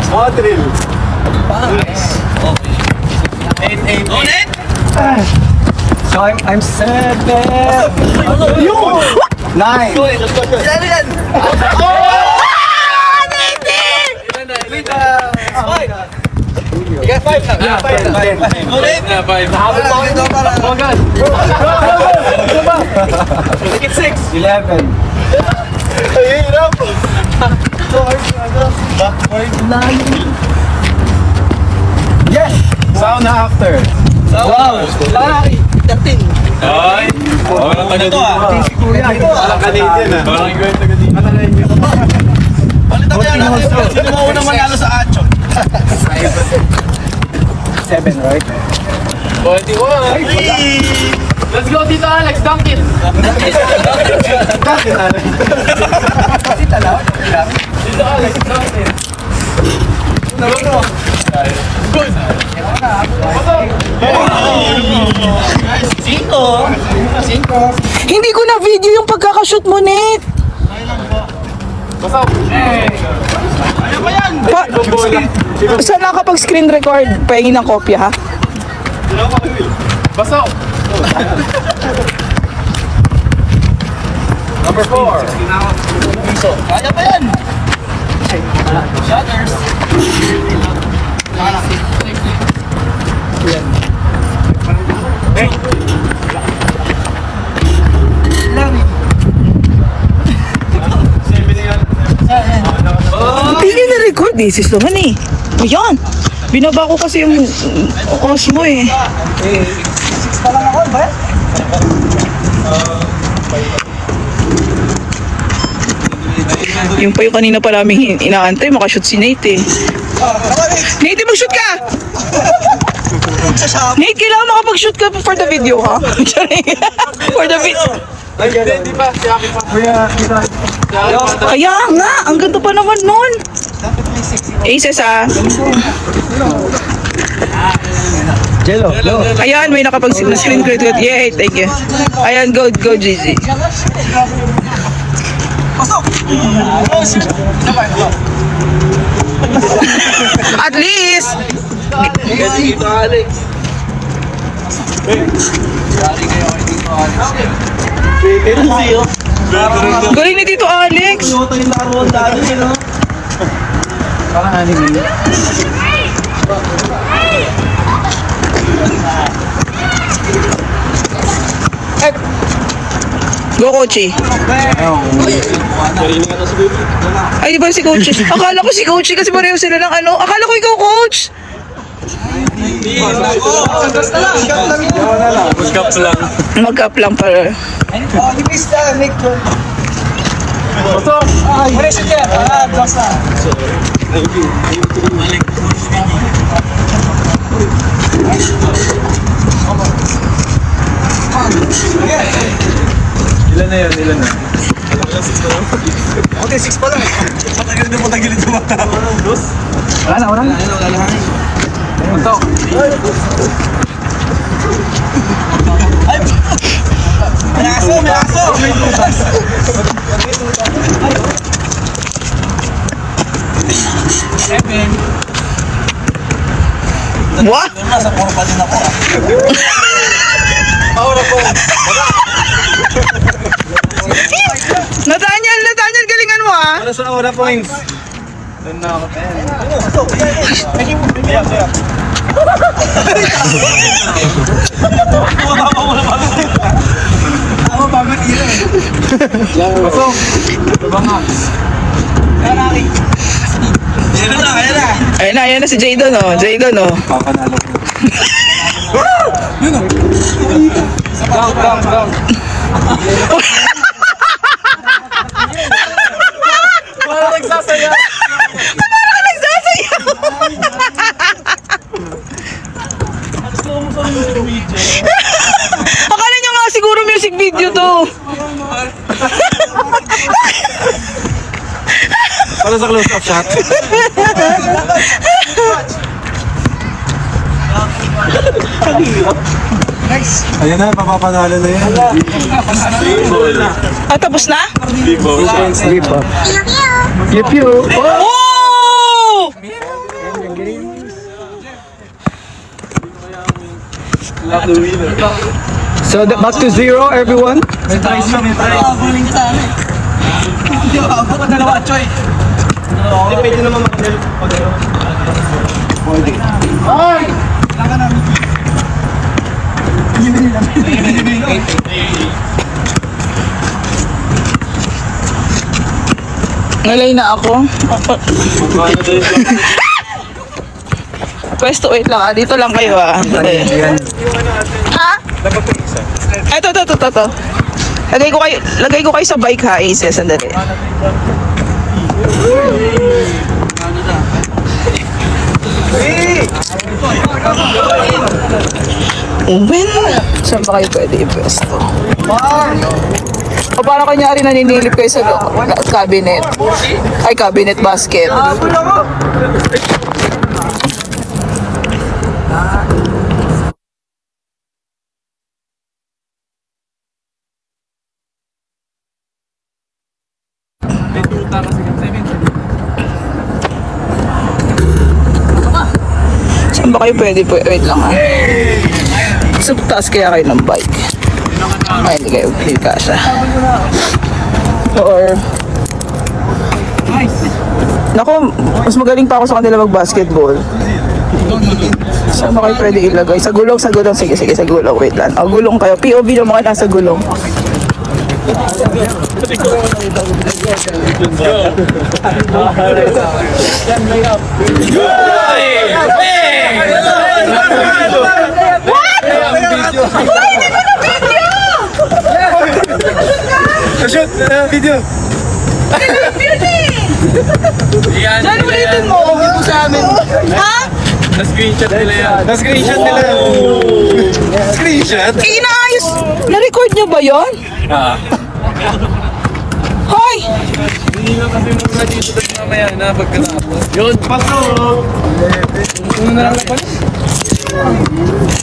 Modrill. Okay. 8. Ulit! So I'm 7. Yo! 9. Ilan yan? You got 5 now. Yeah, 5. Ulit! 5. Nahabot mo ito para. Oh, God. Make it 6. 11. Ay, hirap. Backward line. Yes! Sound na after. Wow! Laki! 13. Ay! Walang taga-dito. Si Kuya. Walang Canadian ah. Walang taga-dito. Palitan kaya natin. Sino mo unang manalo sa Acho? 7, right? 21. Let's go dito, Alex. Dunk it. Dunk it, Alex. Kasi talaw. Dito, Alex. Dunk it. No. Good. Cinco. Hindi ko na video yung pagkakashoot mo, Nate. Basaw. Ano ba yan? Saan nakapag-screen record? Pahingin ng kopya, ha? Basaw. Number 4. Kaya ba yan? Shutters. Hindi nyo na-record eh, sis naman eh. Ayan, binaba ko kasi yung Osmo eh. Pa lang ako, ba? Yung pa yung kanina pa namin inaantay, makashoot si Nate eh. Nate, mag-shoot ka! Nate, kailangan makapag-shoot ka for the video, ha? For the video. Hindi pa, si Aki pa. Kaya nga, ang ganda pa naman nun. Aces ah. Jello. Ayan, may nakapag-screen record. Yay, thank you. Ayan, go GZ. At least. Dito, Alex. Yari kayo kay Dito, Alex. Galing ni Tito Alex. Parang anime. Go, Coachy. Ay, di ba si Coachy? Akala ko si Coachy kasi pareho sila ng ano. Akala ko ikaw, Coach. Mag-up lang para. Ilan na yun? Okay, 6 pa lang. Patagilid yung mata. Wala na. Ito. May aso! Evan. What? Nasa puro pa din ako. Nathaniel, galingan mo ah. Para sa aura points. Doon na ako. Ako pagod ilo eh. Pasok. Bangas. Karaki. Ayan na si Jadon oh. Papanalo ko. Yun o. Down. Parang nagsasayaw. Akala nyo nga siguro music video to. Para sa close-up shot. Nice. Ayan na, papapanalo na yan. Tapos na? Sleep. Oh! So back to 0, everyone. May tries na, may tries. Buling ka sana eh. Hindi ako abot. Dalawa, Choy. Hindi, pwede naman mag-help. Pwede. Ay! Kailangan namin. Ngalay na ako. Pwesto, wait lang ah. Dito lang kayo ah. Ha? Ito. Lagay ko kayo sa bike ha, Aces. Sandali. When? Saan ba kayo pwede i-pwesto? O paano kanyari naninilip kayo sa cabinet? Ay, cabinet basket. Saan ba kayo pwede? Wait lang ha. Sa taas kaya kayo ng bike. Ay, hindi kayo kasha. Or... Naku, mas magaling pa ako sa kanila mag-basketball. Saan ba kayo pwede ilagay? Sa gulong. Sige, sa gulong. Wait lang. O, gulong kayo. POV ng mga nasa gulong. Shoot! Video! Diyan, ulitin mo. Dito sa amin. Ha? Na-screenshot nila yan. Screenshot? Inaayos. Na-record niyo ba yun? Hoy! Hindi lang kasi muna dito tapos mamaya na pagkatapos. Yun! Pasok! Ano na lang naman?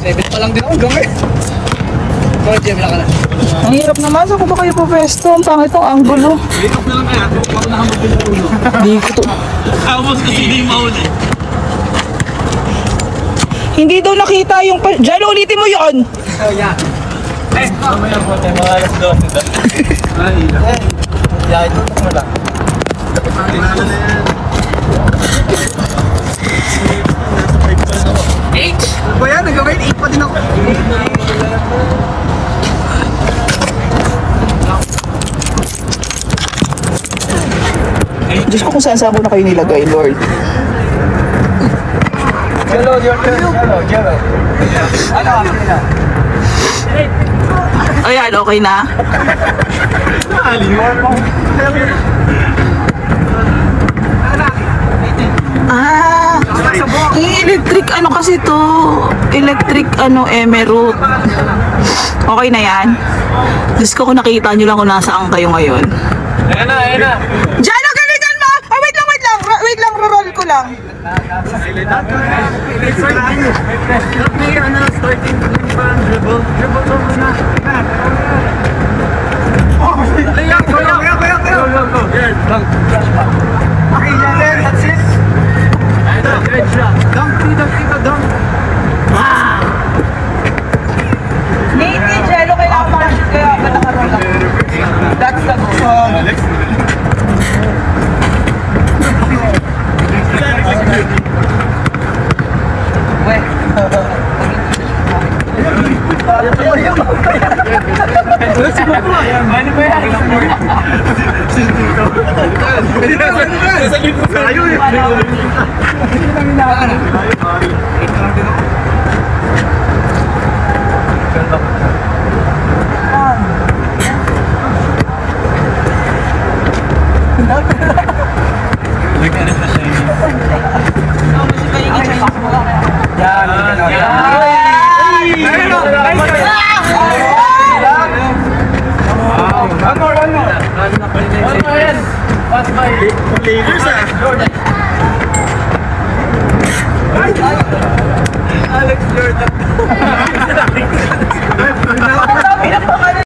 7 pa lang din ako gawin. Bakit Jeff lang ka na? Ang hirap naman. Saan ko ba kayo po pwesto? Ang pangit ang angulo. Wait up na lang kaya. Huwag na kami pinulo. Di ko to. Tapos kasi hindi mauli. Hindi daw nakita yung... Diyan, ulitin mo yun. Oh yeah. Eh! Mamaya po tayo mga alas 12 daw. Ay, yeah, ito mo lang. Ano na yan? 8? Ba yan? Nag-rate 8 pa din ako. Diyos ko kung saan ko na kayo nilagay, Lord. Jello, Jello. Ano? Ayan, okay na. Ah, electric ano kasi to? Electric ano, emerald. Okay na yan? Diyos ko kung nakita nyo lang kung nasaan kayo ngayon. Ayan na. Diyan, galitan mo! Oh, wait lang, roll ko lang. Nate, Jello, kailangan makashoot kaya ba nakaroon lang? That's the goal. Ano ba yan? One more. Pass by. Players ah.